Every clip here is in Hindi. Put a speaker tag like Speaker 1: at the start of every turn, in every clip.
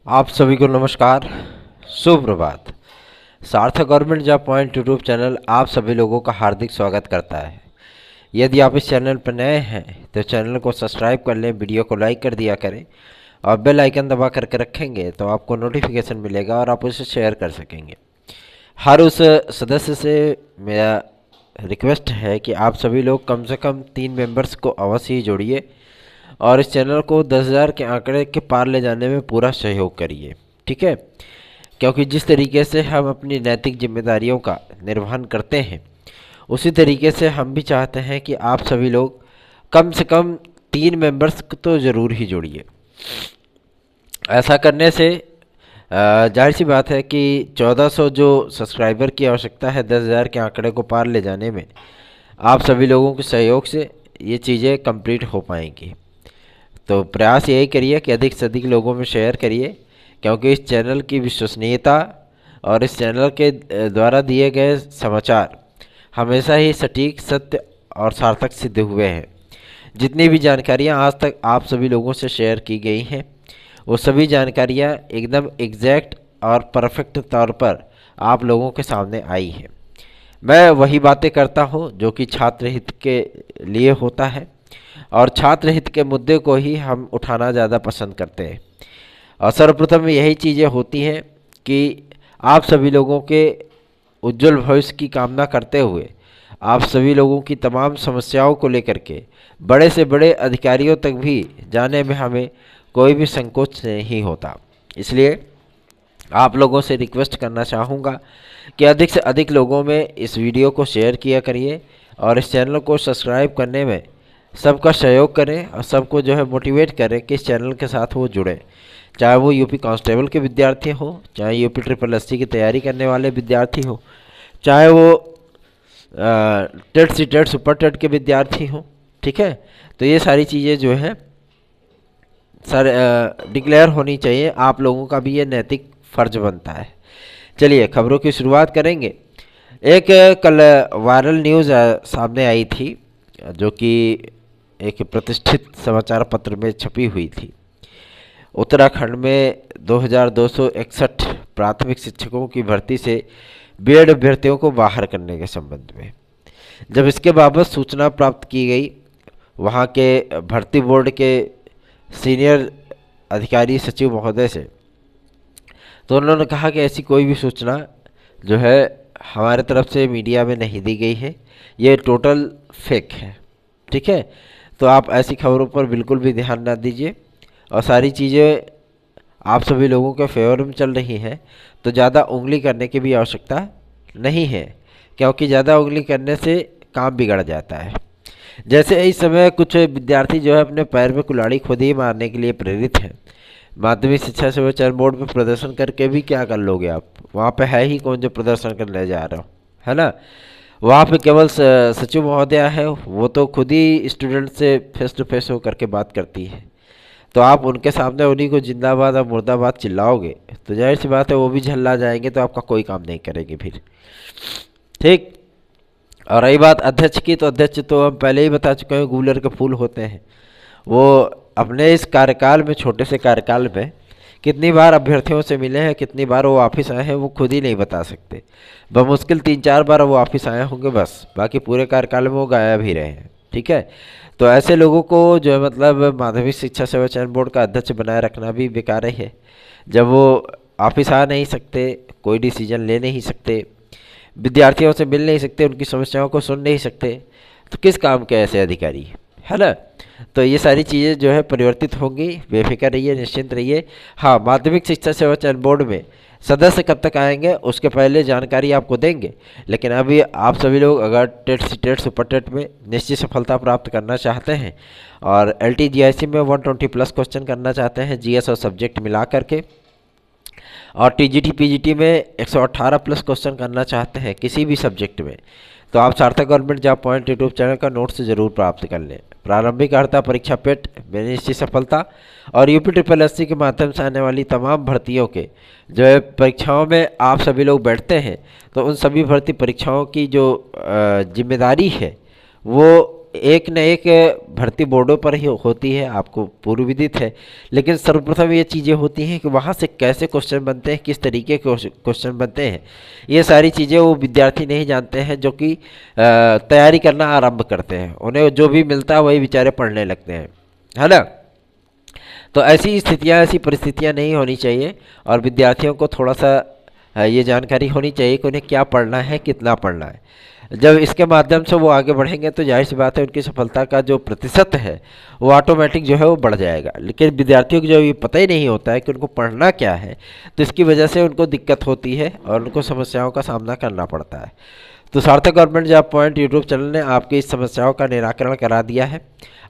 Speaker 1: आप सभी को नमस्कार, सुप्रभात। सार्थक government job point YouTube channel आप सभी लोगों का हार्दिक स्वागत करता है। यदि आप इस चैनल पर नए हैं तो चैनल को सब्सक्राइब कर लें, वीडियो को लाइक कर दिया करें और बेल आइकन दबा करके रखेंगे तो आपको नोटिफिकेशन मिलेगा और आप उसे शेयर कर सकेंगे। हर उस सदस्य से मेरा रिक्वेस्ट है कि आप सभी लोग कम से कम 3 मेंबर्स को अवश्य ही जोड़िए और इस चैनल को 10,000 के आंकड़े के पार ले जाने में पूरा सहयोग करिए, ठीक है। क्योंकि जिस तरीके से हम अपनी नैतिक जिम्मेदारियों का निर्वहन करते हैं उसी तरीके से हम भी चाहते हैं कि आप सभी लोग कम से कम 3 मेंबर्स को तो ज़रूर ही जोड़िए। ऐसा करने से जाहिर सी बात है कि 1400 जो सब्सक्राइबर की आवश्यकता है 10,000 के आंकड़े को पार ले जाने में, आप सभी लोगों के सहयोग से ये चीज़ें कंप्लीट हो पाएंगी। तो प्रयास यही करिए कि अधिक से अधिक लोगों में शेयर करिए, क्योंकि इस चैनल की विश्वसनीयता और इस चैनल के द्वारा दिए गए समाचार हमेशा ही सटीक, सत्य और सार्थक सिद्ध हुए हैं। जितनी भी जानकारियां आज तक आप सभी लोगों से शेयर की गई हैं वो सभी जानकारियां एकदम एग्जैक्ट और परफेक्ट तौर पर आप लोगों के सामने आई हैं। मैं वही बातें करता हूं जो कि छात्र हित के लिए होता है और छात्र हित के मुद्दे को ही हम उठाना ज़्यादा पसंद करते हैं। और सर्वप्रथम यही चीज़ें होती हैं कि आप सभी लोगों के उज्जवल भविष्य की कामना करते हुए आप सभी लोगों की तमाम समस्याओं को लेकर के बड़े से बड़े अधिकारियों तक भी जाने में हमें कोई भी संकोच नहीं होता। इसलिए आप लोगों से रिक्वेस्ट करना चाहूँगा कि अधिक से अधिक लोगों में इस वीडियो को शेयर किया करिए और इस चैनल को सब्सक्राइब करने में सबका सहयोग करें और सबको जो है मोटिवेट करें कि इस चैनल के साथ वो जुड़ें। चाहे वो यूपी कांस्टेबल के विद्यार्थी हो, चाहे यूपी SSSC की तैयारी करने वाले विद्यार्थी हो, चाहे वो टेट सीटेट सुपर टेट के विद्यार्थी हो, ठीक है। तो ये सारी चीज़ें जो है सर डिक्लेयर होनी चाहिए। आप लोगों का भी ये नैतिक फर्ज बनता है। चलिए खबरों की शुरुआत करेंगे। एक कल वायरल न्यूज़ सामने आई थी जो कि एक प्रतिष्ठित समाचार पत्र में छपी हुई थी। उत्तराखंड में 2261 प्राथमिक शिक्षकों की भर्ती से बीएड अभ्यर्थियों को बाहर करने के संबंध में जब इसके बाबत सूचना प्राप्त की गई वहां के भर्ती बोर्ड के सीनियर अधिकारी सचिव महोदय से, तो उन्होंने कहा कि ऐसी कोई भी सूचना जो है हमारे तरफ से मीडिया में नहीं दी गई है, ये टोटल फेक है, ठीक है। तो आप ऐसी खबरों पर बिल्कुल भी ध्यान ना दीजिए और सारी चीज़ें आप सभी लोगों के फेवर में चल रही हैं तो ज़्यादा उंगली करने की भी आवश्यकता नहीं है, क्योंकि ज़्यादा उंगली करने से काम बिगड़ जाता है। जैसे इस समय कुछ विद्यार्थी जो है अपने पैर में कुल्हाड़ी खुद ही मारने के लिए प्रेरित हैं। माध्यमिक शिक्षा सेवा चयन बोर्ड में प्रदर्शन करके भी क्या कर लोगे आप? वहाँ पे है ही कौन जो प्रदर्शन करने जा रहा हो, है ना। वहाँ पे केवल सचिव महोदया है, वो तो खुद ही स्टूडेंट से फेस टू फेस होकर के बात करती है। तो आप उनके सामने उन्हीं को जिंदाबाद और मुर्दाबाद चिल्लाओगे तो जाहिर सी बात है वो भी झल्ला जाएंगे, तो आपका कोई काम नहीं करेंगे फिर, ठीक। और रही बात अध्यक्ष की, तो अध्यक्ष तो हम पहले ही बता चुके हैं गूलर के फूल होते हैं। वो अपने इस कार्यकाल में, छोटे से कार्यकाल में कितनी बार अभ्यर्थियों से मिले हैं, कितनी बार वो ऑफिस आए हैं, वो खुद ही नहीं बता सकते। बमुश्किल 3-4 बार वो ऑफिस आए होंगे बस, बाकी पूरे कार्यकाल में वो गायब ही रहे हैं, ठीक है। तो ऐसे लोगों को जो है मतलब माध्यमिक शिक्षा सेवा चयन बोर्ड का अध्यक्ष बनाए रखना भी बेकार ही है। जब वो ऑफिस आ नहीं सकते, कोई डिसीजन ले नहीं सकते, विद्यार्थियों से मिल नहीं सकते, उनकी समस्याओं को सुन नहीं सकते, तो किस काम के ऐसे अधिकारी, है ना। तो ये सारी चीज़ें जो है परिवर्तित होंगी, बेफिक्र रहिए, निश्चिंत रहिए। हाँ, माध्यमिक शिक्षा सेवा चयन बोर्ड में सदस्य कब तक आएंगे उसके पहले जानकारी आपको देंगे, लेकिन अभी आप सभी लोग अगर टेट सीटेट सुपर टेट में निश्चित सफलता प्राप्त करना चाहते हैं और LTGIC में 120+ क्वेश्चन करना चाहते हैं GS और सब्जेक्ट मिला करके, और TGT PGT में 118+ क्वेश्चन करना चाहते हैं किसी भी सब्जेक्ट में, तो आप सार्थक government job point YouTube channel का नोट्स ज़रूर प्राप्त कर लें। प्रारंभिक अर्हता परीक्षा पेट में निश्चित सफलता और यूपी SSSC के माध्यम से आने वाली तमाम भर्तियों के जो है परीक्षाओं में आप सभी लोग बैठते हैं, तो उन सभी भर्ती परीक्षाओं की जो जिम्मेदारी है वो एक न एक भर्ती बोर्डों पर ही होती है, आपको पूर्व विदित है। लेकिन सर्वप्रथम ये चीज़ें होती हैं कि वहाँ से कैसे क्वेश्चन बनते हैं, किस तरीके के क्वेश्चन बनते हैं, ये सारी चीज़ें वो विद्यार्थी नहीं जानते हैं जो कि तैयारी करना आरंभ करते हैं। उन्हें जो भी मिलता है वही बेचारे पढ़ने लगते हैं, है ना। तो ऐसी स्थितियाँ, ऐसी परिस्थितियाँ नहीं होनी चाहिए और विद्यार्थियों को थोड़ा सा ये जानकारी होनी चाहिए कि उन्हें क्या पढ़ना है, कितना पढ़ना है। जब इसके माध्यम से वो आगे बढ़ेंगे तो जाहिर सी बात है उनकी सफलता का जो प्रतिशत है वो ऑटोमेटिक जो है वो बढ़ जाएगा। लेकिन विद्यार्थियों को जो ये पता ही नहीं होता है कि उनको पढ़ना क्या है, तो इसकी वजह से उनको दिक्कत होती है और उनको समस्याओं का सामना करना पड़ता है। तो सार्थक government job point YouTube channel ने आपकी इस समस्याओं का निराकरण करा दिया है।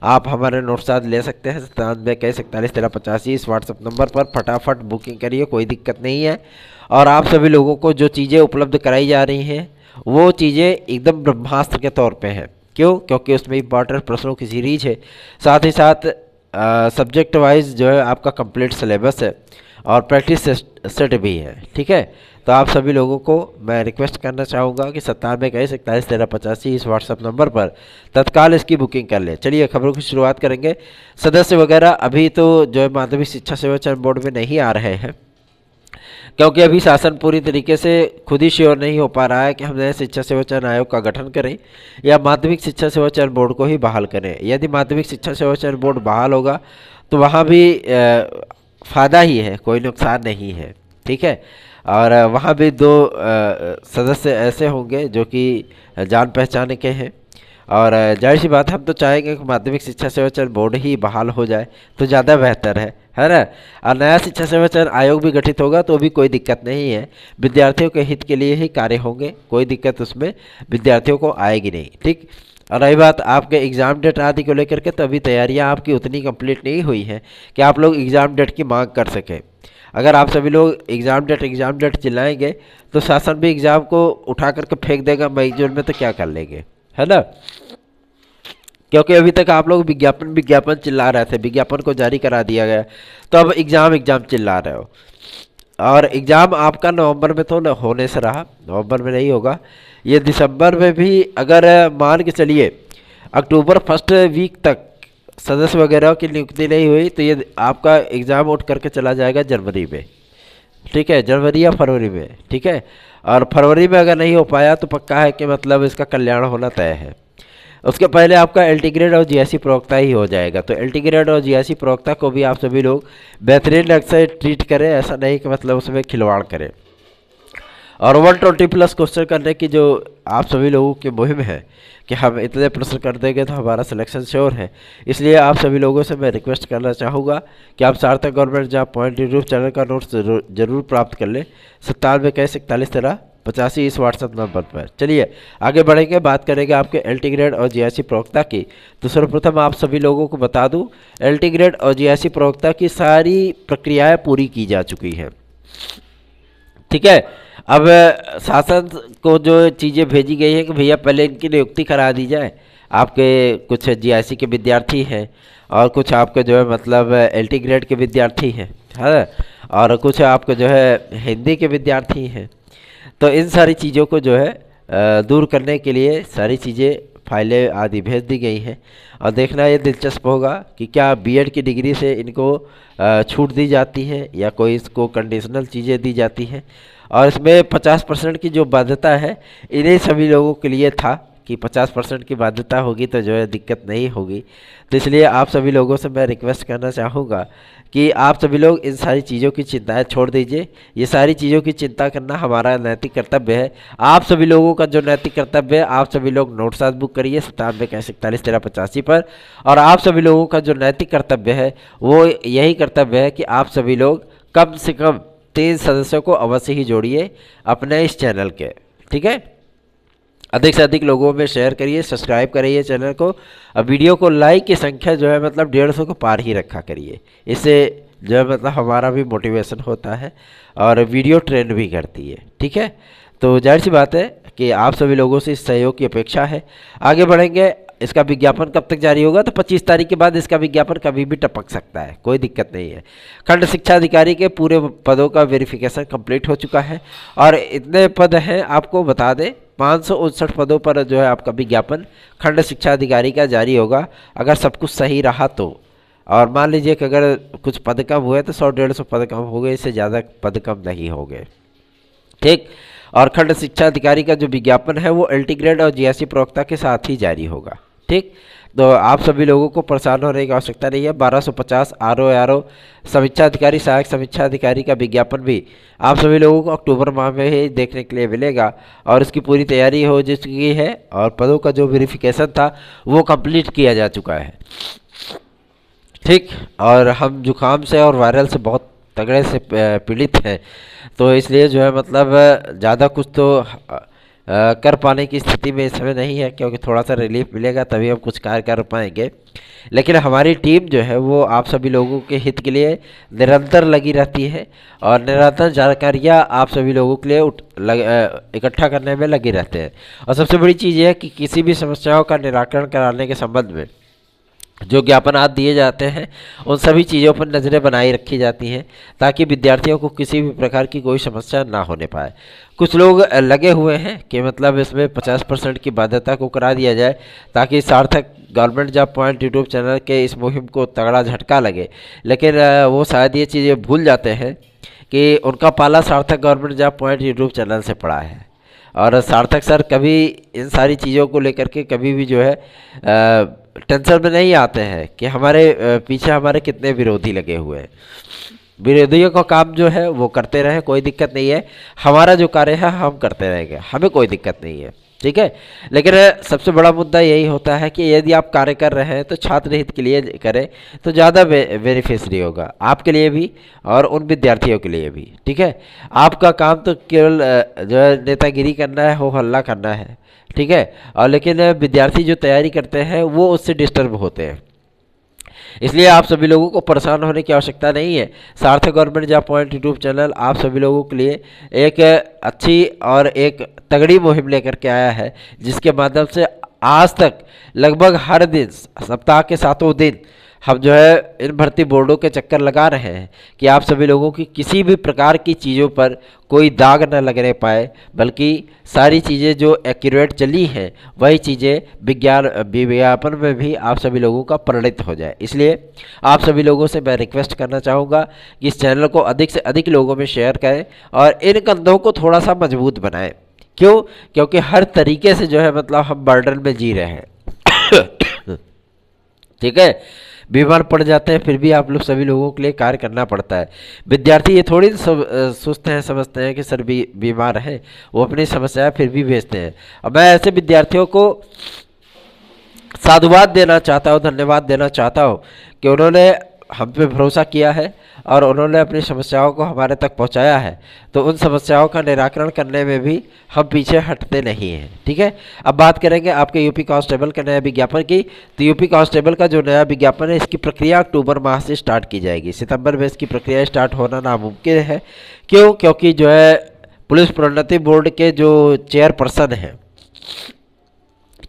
Speaker 1: आप हमारे नोट्स आज ले सकते हैं 97 इस व्हाट्सएप नंबर पर फटाफट बुकिंग करिए, कोई दिक्कत नहीं है। और आप सभी लोगों को जो चीज़ें उपलब्ध कराई जा रही हैं वो चीज़ें एकदम ब्रह्मास्त्र के तौर पे हैं। क्यों? क्योंकि उसमें इंपॉर्टेंट प्रश्नों की सीरीज है, साथ ही साथ सब्जेक्ट वाइज जो है आपका कंप्लीट सिलेबस है और प्रैक्टिस सेट भी है। ठीक है, तो आप सभी लोगों को मैं रिक्वेस्ट करना चाहूँगा कि 97 इस व्हाट्सएप नंबर पर तत्काल इसकी बुकिंग कर लें। चलिए खबरों की शुरुआत करेंगे। सदस्य वगैरह अभी तो जो है माध्यमिक शिक्षा सेवा चयन बोर्ड में नहीं आ रहे हैं, क्योंकि अभी शासन पूरी तरीके से खुद ही श्योर नहीं हो पा रहा है कि हम नए शिक्षा सेवा चयन आयोग का गठन करें या माध्यमिक शिक्षा सेवा चयन बोर्ड को ही बहाल करें। यदि माध्यमिक शिक्षा सेवा चयन बोर्ड बहाल होगा तो वहाँ भी फ़ायदा ही है, कोई नुकसान नहीं है। ठीक है, और वहाँ भी दो सदस्य ऐसे होंगे जो कि जान पहचान के हैं और जाहिर सी बात हम तो चाहेंगे कि माध्यमिक शिक्षा सेवा चयन बोर्ड ही बहाल हो जाए तो ज़्यादा बेहतर है ना। और नया शिक्षा सेवा चयन आयोग भी गठित होगा तो भी कोई दिक्कत नहीं है, विद्यार्थियों के हित के लिए ही कार्य होंगे, कोई दिक्कत उसमें विद्यार्थियों को आएगी नहीं। ठीक, और रही बात आपके एग्ज़ाम डेट आदि को लेकर के, तो अभी तैयारियाँ आपकी उतनी कंप्लीट नहीं हुई हैं कि आप लोग एग्ज़ाम डेट की मांग कर सकें। अगर आप सभी लोग एग्ज़ाम डेट चिल्लाएंगे तो शासन भी एग्ज़ाम को उठा करके फेंक देगा मई जून में, तो क्या कर लेंगे, है ना। क्योंकि अभी तक आप लोग विज्ञापन चिल्ला रहे थे, विज्ञापन को जारी करा दिया गया, तो अब एग्ज़ाम चिल्ला रहे हो। और एग्ज़ाम आपका नवंबर में तो होने से रहा, नवंबर में नहीं होगा, ये दिसंबर में भी अगर मान के चलिए अक्टूबर फर्स्ट वीक तक सदस्य वगैरह की नियुक्ति नहीं हुई तो ये आपका एग्ज़ाम उठ करके चला जाएगा जनवरी में। ठीक है, जनवरी या फरवरी में। ठीक है, और फरवरी में अगर नहीं हो पाया तो पक्का है कि मतलब इसका कल्याण होना तय है। उसके पहले आपका एलटी ग्रेड और जीआईसी प्रवक्ता ही हो जाएगा, तो एलटी ग्रेड और जीआईसी प्रवक्ता को भी आप सभी लोग बेहतरीन ढंग से ट्रीट करें, ऐसा नहीं कि मतलब उसमें खिलवाड़ करें। और 120+ क्वेश्चन करने की जो आप सभी लोगों की मुहिम है कि हम इतने प्रश्न कर देंगे तो हमारा सिलेक्शन श्योर है, इसलिए आप सभी लोगों से मैं रिक्वेस्ट करना चाहूँगा कि आप सार्थक government job point YouTube channel का नोट्स जरूर प्राप्त कर लें 97 इस व्हाट्सएप नंबर पर। चलिए आगे बढ़ेंगे, बात करेंगे आपके एलटी ग्रेड और जीआईसी प्रवक्ता की। तो सर्वप्रथम आप सभी लोगों को बता दूं, एलटी ग्रेड और जीआईसी प्रवक्ता की सारी प्रक्रियाएं पूरी की जा चुकी हैं। ठीक है, अब शासन को जो चीज़ें भेजी गई हैं कि भैया पहले इनकी नियुक्ति करा दी जाए। आपके कुछ जीआईसी के विद्यार्थी हैं और कुछ आपके जो है मतलब एलटी ग्रेड के विद्यार्थी हैं, है, और कुछ आपके जो है हिंदी के विद्यार्थी हैं। तो इन सारी चीज़ों को जो है दूर करने के लिए सारी चीज़ें फाइलें आदि भेज दी गई हैं और देखना ये दिलचस्प होगा कि क्या बीएड की डिग्री से इनको छूट दी जाती है या कोई इसको कंडीशनल चीज़ें दी जाती हैं। और इसमें 50% की जो बाध्यता है इन्हीं सभी लोगों के लिए था कि 50% की बाध्यता होगी तो जो है दिक्कत नहीं होगी। तो इसलिए आप सभी लोगों से मैं रिक्वेस्ट करना चाहूँगा कि आप सभी लोग इन सारी चीज़ों की चिंताएं छोड़ दीजिए। ये सारी चीज़ों की चिंता करना हमारा नैतिक कर्तव्य है। आप सभी लोगों का जो नैतिक कर्तव्य है, आप सभी लोग नोट्स आज बुक करिए 97 पर। और आप सभी लोगों का जो नैतिक कर्तव्य है वो यही कर्तव्य है कि आप सभी लोग कम से कम 3 सदस्यों को अवश्य ही जोड़िए अपने इस चैनल के। ठीक है, अधिक से अधिक लोगों में शेयर करिए, सब्सक्राइब करिए चैनल को। अब वीडियो को लाइक की संख्या जो है मतलब 150 को पार ही रखा करिए, इससे जो है मतलब हमारा भी मोटिवेशन होता है और वीडियो ट्रेंड भी करती है। ठीक है, तो जाहिर सी बात है कि आप सभी लोगों से इस सहयोग की अपेक्षा है। आगे बढ़ेंगे, इसका विज्ञापन कब तक जारी होगा? तो 25 तारीख के बाद इसका विज्ञापन कभी भी टपक सकता है, कोई दिक्कत नहीं है। खंड शिक्षा अधिकारी के पूरे पदों का वेरिफिकेशन कंप्लीट हो चुका है और इतने पद हैं, आपको बता दें 559 पदों पर जो है आपका विज्ञापन खंड शिक्षा अधिकारी का जारी होगा, अगर सब कुछ सही रहा तो। और मान लीजिए कि अगर कुछ पद कम हुए तो 100-150 पद कम हो गए, इससे ज़्यादा पद कम नहीं हो गए, ठीक। और खंड शिक्षा अधिकारी का जो विज्ञापन है वो एल्टीग्रेड और जीएससी प्रवक्ता के साथ ही जारी होगा, ठीक। तो आप सभी लोगों को परेशान होने की आवश्यकता नहीं है। 1250 आरओ समीक्षा अधिकारी, सहायक समीक्षा अधिकारी का विज्ञापन भी आप सभी लोगों को अक्टूबर माह में ही देखने के लिए मिलेगा, और इसकी पूरी तैयारी हो चुकी है, और पदों का जो वेरिफिकेशन था वो कंप्लीट किया जा चुका है, ठीक। और हम जुकाम से और वायरल से बहुत तगड़े से पीड़ित हैं, तो इसलिए जो है मतलब ज़्यादा कुछ तो कर पाने की स्थिति में इस समय नहीं है, क्योंकि थोड़ा सा रिलीफ मिलेगा तभी हम कुछ कार्य कर पाएंगे। लेकिन हमारी टीम जो है वो आप सभी लोगों के हित के लिए निरंतर लगी रहती है, और निरंतर जानकारियाँ आप सभी लोगों के लिए इकट्ठा करने में लगे रहते हैं। और सबसे बड़ी चीज़ यह है कि किसी भी समस्याओं का निराकरण कराने के संबंध में जो ज्ञापन आज दिए जाते हैं उन सभी चीज़ों पर नज़रें बनाई रखी जाती हैं, ताकि विद्यार्थियों को किसी भी प्रकार की कोई समस्या ना होने पाए। कुछ लोग लगे हुए हैं कि मतलब इसमें 50% की बाध्यता को करा दिया जाए, ताकि सार्थक government job point YouTube channel के इस मुहिम को तगड़ा झटका लगे। लेकिन वो शायद ये चीज़ें भूल जाते हैं कि उनका पाला सार्थक government job point YouTube channel से पड़ा है, और सार्थक सर कभी इन सारी चीज़ों को लेकर के कभी भी जो है टेंशन में नहीं आते हैं कि हमारे पीछे हमारे कितने विरोधी लगे हुए हैं। विरोधियों का काम जो है वो करते रहे, कोई दिक्कत नहीं है। हमारा जो कार्य है हम करते रहेंगे, हमें कोई दिक्कत नहीं है, ठीक है। लेकिन सबसे बड़ा मुद्दा यही होता है कि यदि आप कार्य कर रहे हैं तो छात्र हित के लिए करें तो ज़्यादा बेनिफिशियरी होगा, आपके लिए भी और उन विद्यार्थियों के लिए भी, ठीक है। आपका काम तो केवल जो है नेतागिरी करना है, हो हल्ला करना है, ठीक है। और लेकिन विद्यार्थी जो तैयारी करते हैं वो उससे डिस्टर्ब होते हैं, इसलिए आप सभी लोगों को परेशान होने की आवश्यकता नहीं है। Sarthak government job point YouTube channel आप सभी लोगों के लिए एक अच्छी और एक तगड़ी मुहिम लेकर के आया है, जिसके माध्यम से आज तक लगभग हर दिन, सप्ताह के 7 दिन हम जो है इन भर्ती बोर्डों के चक्कर लगा रहे हैं कि आप सभी लोगों की किसी भी प्रकार की चीज़ों पर कोई दाग न लगने पाए, बल्कि सारी चीज़ें जो एक्यूरेट चली हैं वही चीज़ें विज्ञापन में भी आप सभी लोगों का परिणित हो जाए। इसलिए आप सभी लोगों से मैं रिक्वेस्ट करना चाहूँगा कि इस चैनल को अधिक से अधिक लोगों में शेयर करें और इन कंधों को थोड़ा सा मजबूत बनाएं। क्यों? क्योंकि हर तरीके से जो है मतलब हम बर्डन में जी रहे हैं ठीक है, बीमार पड़ जाते हैं फिर भी आप लोग सभी लोगों के लिए कार्य करना पड़ता है। विद्यार्थी ये थोड़ी सुस्त हैं, समझते हैं कि सर बीमार है, वो अपनी समस्याएं फिर भी भेजते हैं। अब मैं ऐसे विद्यार्थियों को साधुवाद देना चाहता हूँ, धन्यवाद देना चाहता हूँ कि उन्होंने हम पे भरोसा किया है और उन्होंने अपनी समस्याओं को हमारे तक पहुंचाया है, तो उन समस्याओं का निराकरण करने में भी हम पीछे हटते नहीं हैं, ठीक है। अब बात करेंगे आपके यूपी कांस्टेबल के नए विज्ञापन की। तो यूपी कांस्टेबल का जो नया विज्ञापन है, इसकी प्रक्रिया अक्टूबर माह से स्टार्ट की जाएगी। सितंबर में इसकी प्रक्रिया स्टार्ट होना नामुमकिन है। क्यों? क्योंकि जो है पुलिस प्रोन्नति बोर्ड के जो चेयरपर्सन हैं,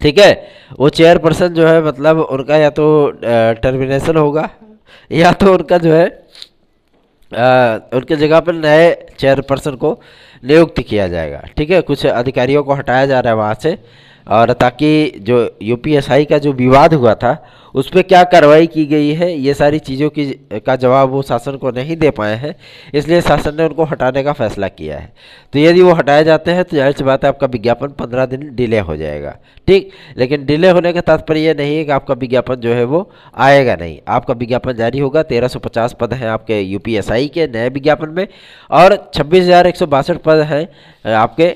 Speaker 1: ठीक है, वो चेयरपर्सन जो है मतलब उनका या तो टर्मिनेशन होगा या तो उनका जो है उनके जगह पर नए चेयरपर्सन को नियुक्त किया जाएगा, ठीक है। कुछ अधिकारियों को हटाया जा रहा है वहाँ से, और ताकि जो यूपीएसआई का जो विवाद हुआ था उस पर क्या कार्रवाई की गई है, ये सारी चीज़ों की का जवाब वो शासन को नहीं दे पाए हैं, इसलिए शासन ने उनको हटाने का फैसला किया है। तो यदि वो हटाए जाते हैं तो जाहिर सी बात है आपका विज्ञापन 15 दिन डिले हो जाएगा, ठीक। लेकिन डिले होने का तात्पर्य ये नहीं है कि आपका विज्ञापन जो है वो आएगा नहीं, आपका विज्ञापन जारी होगा। 1350 पद हैं आपके यूपीएसआई के नए विज्ञापन में, और 26,162 पद हैं आपके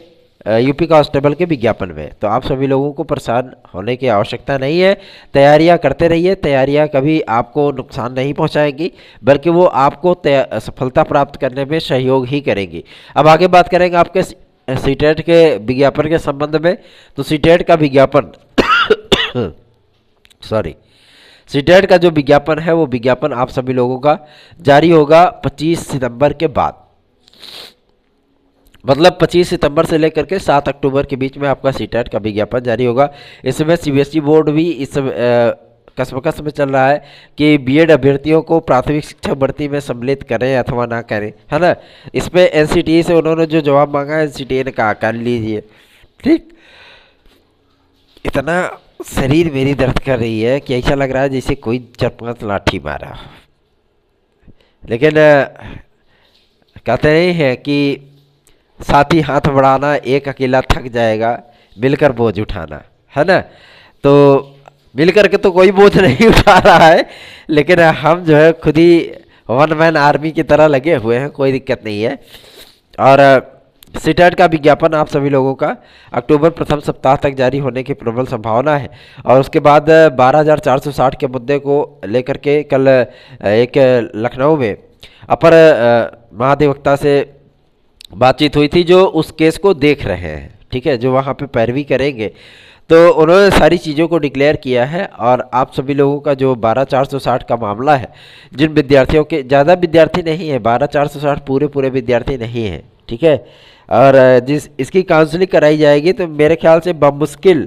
Speaker 1: यूपी कांस्टेबल के विज्ञापन में। तो आप सभी लोगों को परेशान होने की आवश्यकता नहीं है, तैयारियां करते रहिए। तैयारियां कभी आपको नुकसान नहीं पहुंचाएंगी, बल्कि वो आपको सफलता प्राप्त करने में सहयोग ही करेंगी। अब आगे बात करेंगे आपके सीटेट के विज्ञापन के संबंध में। तो सीटेट का विज्ञापन सीटेट का जो विज्ञापन है वो विज्ञापन आप सभी लोगों का जारी होगा 25 सितंबर के बाद, मतलब 25 सितंबर से लेकर के 7 अक्टूबर के बीच में आपका सीटेट का विज्ञापन जारी होगा। इस समय सीबीएसई बोर्ड भी इस कसमकस में चल रहा है कि बीएड अभ्यर्थियों को प्राथमिक शिक्षक भर्ती में सम्मिलित करें अथवा ना करें, है ना। इस पर एनसीटीई से उन्होंने जो जवाब मांगा है, एनसीटीई ने कहा कर लीजिए, ठीक। इतना शरीर मेरी दर्द कर रही है कि ऐसा लग रहा है जैसे कोई 4-5 लाठी मारा हो। लेकिन कहते नहीं है कि साथी हाथ बढ़ाना, एक अकेला थक जाएगा, मिलकर बोझ उठाना, है ना। तो मिलकर के तो कोई बोझ नहीं उठा रहा है, लेकिन हम जो है खुद ही वन मैन आर्मी की तरह लगे हुए हैं, कोई दिक्कत नहीं है। और सीटेट का विज्ञापन आप सभी लोगों का अक्टूबर प्रथम सप्ताह तक जारी होने की प्रबल संभावना है। और उसके बाद 12,460 के मुद्दे को लेकर के कल एक लखनऊ में अपर महाधिवक्ता से बातचीत हुई थी, जो उस केस को देख रहे हैं, ठीक है, जो वहाँ पे पैरवी करेंगे। तो उन्होंने सारी चीज़ों को डिक्लेयर किया है। और आप सभी लोगों का जो 12,460 का मामला है, जिन विद्यार्थियों के, ज़्यादा विद्यार्थी नहीं है, 12,460 पूरे विद्यार्थी नहीं है, ठीक है। और जिस इसकी काउंसलिंग कराई जाएगी तो मेरे ख्याल से बमुश्किल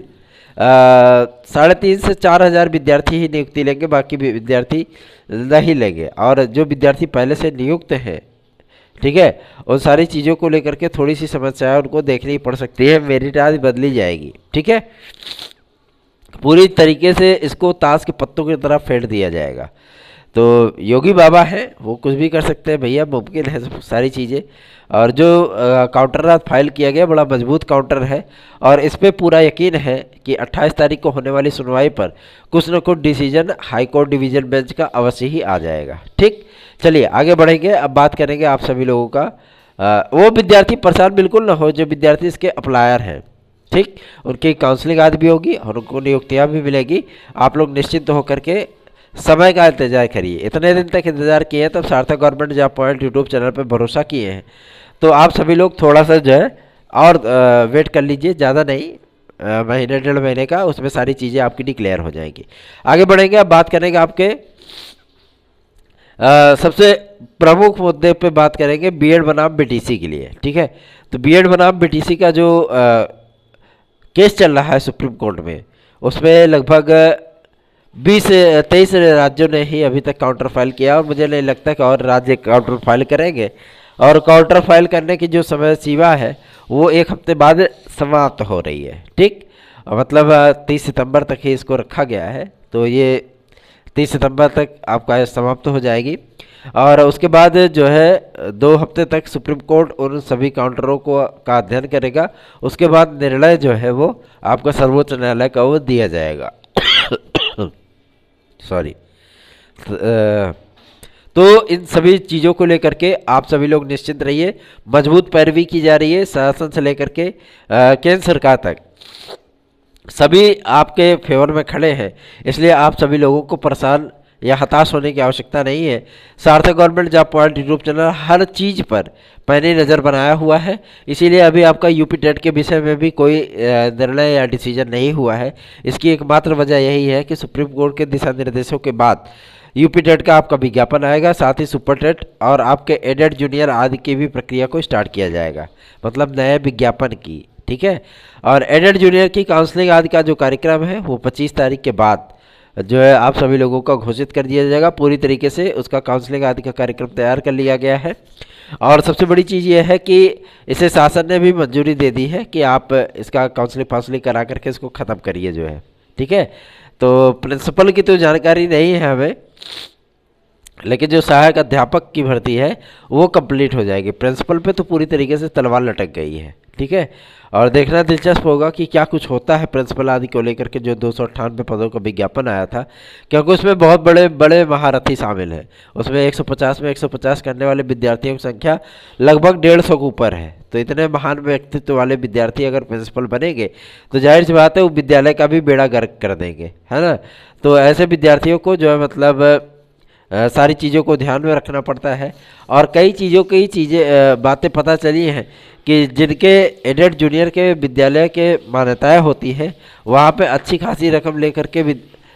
Speaker 1: 3,500 से 4,000 विद्यार्थी ही नियुक्ति लेंगे, बाकी भी विद्यार्थी नहीं लेंगे। और जो विद्यार्थी पहले से नियुक्त हैं, ठीक है, उन सारी चीज़ों को लेकर के थोड़ी सी समस्याएं उनको देखनी पड़ सकती है, मेरिट आज बदली जाएगी, ठीक है। पूरी तरीके से इसको ताश के पत्तों की तरह फेंट दिया जाएगा। तो योगी बाबा हैं, वो कुछ भी कर सकते हैं भैया, मुमकिन है सारी चीज़ें। और जो काउंटर आज फाइल किया गया बड़ा मजबूत काउंटर है, और इस पर पूरा यकीन है कि 28 तारीख को होने वाली सुनवाई पर कुछ न कुछ decision high court division bench का अवश्य ही आ जाएगा, ठीक। चलिए आगे बढ़ेंगे, अब बात करेंगे आप सभी लोगों का। वो विद्यार्थी परेशान बिल्कुल ना हो जो विद्यार्थी इसके अप्लायर हैं, ठीक, उनकी काउंसलिंग आज भी होगी और उनको नियुक्तियाँ भी मिलेगी। आप लोग निश्चिंत होकर के समय का इंतजार करिए। इतने दिन तक इंतजार किए हैं, तब सार्थक government job point YouTube channel पर भरोसा किए हैं, तो आप सभी लोग थोड़ा सा जो है और वेट कर लीजिए, ज़्यादा नहीं, महीने 1.5 महीने का, उसमें सारी चीज़ें आपकी डिक्लेयर हो जाएंगी। आगे बढ़ेंगे, अब बात करेंगे आपके सबसे प्रमुख मुद्दे पे बात करेंगे, बीएड बनाम बीटीसी के लिए, ठीक है। तो बीएड बनाम बीटीसी का जो केस चल रहा है सुप्रीम कोर्ट में, उसमें लगभग 20-23 राज्यों ने ही अभी तक काउंटर फाइल किया, और मुझे नहीं लगता कि और राज्य काउंटर फाइल करेंगे। और काउंटर फाइल करने की जो समय सीमा है वो 1 हफ्ते बाद समाप्त हो रही है, ठीक, मतलब 30 सितंबर तक ही इसको रखा गया है। तो ये 30 सितंबर तक आपका समाप्त हो जाएगी। और उसके बाद जो है 2 हफ्ते तक सुप्रीम कोर्ट उन सभी काउंटरों का अध्ययन करेगा। उसके बाद निर्णय जो है वो आपका सर्वोच्च न्यायालय का वो दिया जाएगा। सॉरी। तो इन सभी चीज़ों को लेकर के आप सभी लोग निश्चिंत रहिए, मजबूत पैरवी की जा रही है शासन से लेकर के केंद्र सरकार तक, सभी आपके फेवर में खड़े हैं। इसलिए आप सभी लोगों को परेशान या हताश होने की आवश्यकता नहीं है। Sarthak government job point YouTube channel हर चीज़ पर पैनी नज़र बनाया हुआ है, इसीलिए अभी आपका यूपी टेट के विषय में भी कोई निर्णय या डिसीजन नहीं हुआ है। इसकी एकमात्र वजह यही है कि सुप्रीम कोर्ट के दिशा निर्देशों के बाद यूपी टेट का आपका विज्ञापन आएगा, साथ ही सुपर टेट और आपके एडेड जूनियर आदि की भी प्रक्रिया को स्टार्ट किया जाएगा, मतलब नए विज्ञापन की, ठीक है। और एडेड जूनियर की काउंसलिंग आदि का जो कार्यक्रम है वो 25 तारीख के बाद जो है आप सभी लोगों का घोषित कर दिया जाएगा। पूरी तरीके से उसका काउंसलिंग आदि का कार्यक्रम तैयार कर लिया गया है। और सबसे बड़ी चीज़ ये है कि इसे शासन ने भी मंजूरी दे दी है कि आप इसका काउंसलिंग करा करके इसको ख़त्म करिए जो है, ठीक है। तो प्रिंसिपल की तो जानकारी नहीं है हमें, लेकिन जो सहायक अध्यापक की भर्ती है वो कंप्लीट हो जाएगी। प्रिंसिपल पे तो पूरी तरीके से तलवार लटक गई है, ठीक है। और देखना दिलचस्प होगा कि क्या कुछ होता है प्रिंसिपल आदि को लेकर के, जो 298 पदों का विज्ञापन आया था, क्योंकि उसमें बहुत बड़े बड़े महारथी शामिल हैं। उसमें 150 में 150 करने वाले विद्यार्थियों की संख्या लगभग 150 के ऊपर है। तो इतने महान व्यक्तित्व वाले विद्यार्थी अगर प्रिंसिपल बनेंगे तो जाहिर सी बात है वो विद्यालय का भी बेड़ा गर्क कर देंगे, है ना। तो ऐसे विद्यार्थियों को जो है मतलब सारी चीज़ों को ध्यान में रखना पड़ता है। और कई चीज़ें बातें पता चली हैं कि जिनके एडेड जूनियर के विद्यालय के मान्यताएं होती हैं, वहाँ पे अच्छी खासी रकम लेकर के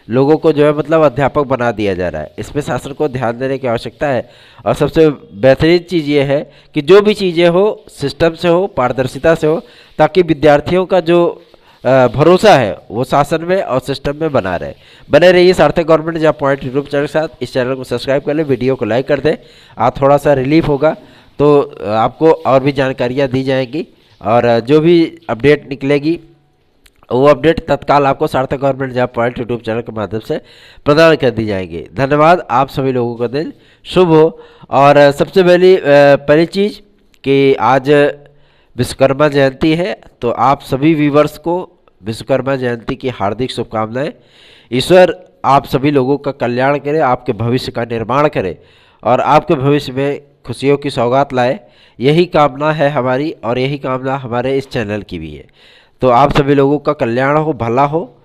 Speaker 1: लोगों को जो है मतलब अध्यापक बना दिया जा रहा है। इस पर शासन को ध्यान देने की आवश्यकता है। और सबसे बेहतरीन चीज़ ये है कि जो भी चीज़ें हो सिस्टम से हो, पारदर्शिता से हो, ताकि विद्यार्थियों का जो भरोसा है वो शासन में और सिस्टम में बने रहिए सार्थक government job point YouTube channel के साथ। इस चैनल को सब्सक्राइब कर लें, वीडियो को लाइक कर दें, आप थोड़ा सा रिलीफ होगा तो आपको और भी जानकारियाँ दी जाएंगी। और जो भी अपडेट निकलेगी वो अपडेट तत्काल आपको सार्थक government job point YouTube channel के माध्यम से प्रदान कर दी जाएगी। धन्यवाद। आप सभी लोगों का दिन शुभ हो। और सबसे पहली चीज़ कि आज विश्वकर्मा जयंती है, तो आप सभी व्यूवर्स को विश्वकर्मा जयंती की हार्दिक शुभकामनाएं। ईश्वर आप सभी लोगों का कल्याण करे, आपके भविष्य का निर्माण करे और आपके भविष्य में खुशियों की सौगात लाए। यही कामना है हमारी और यही कामना हमारे इस चैनल की भी है। तो आप सभी लोगों का कल्याण हो, भला हो,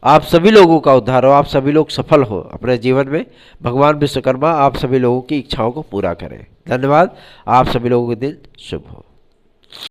Speaker 1: आप सभी लोगों का उद्धार हो, आप सभी लोग सफल हो अपने जीवन में। भगवान विश्वकर्मा आप सभी लोगों की इच्छाओं को पूरा करें। धन्यवाद। आप सभी लोगों के दिन शुभ हो।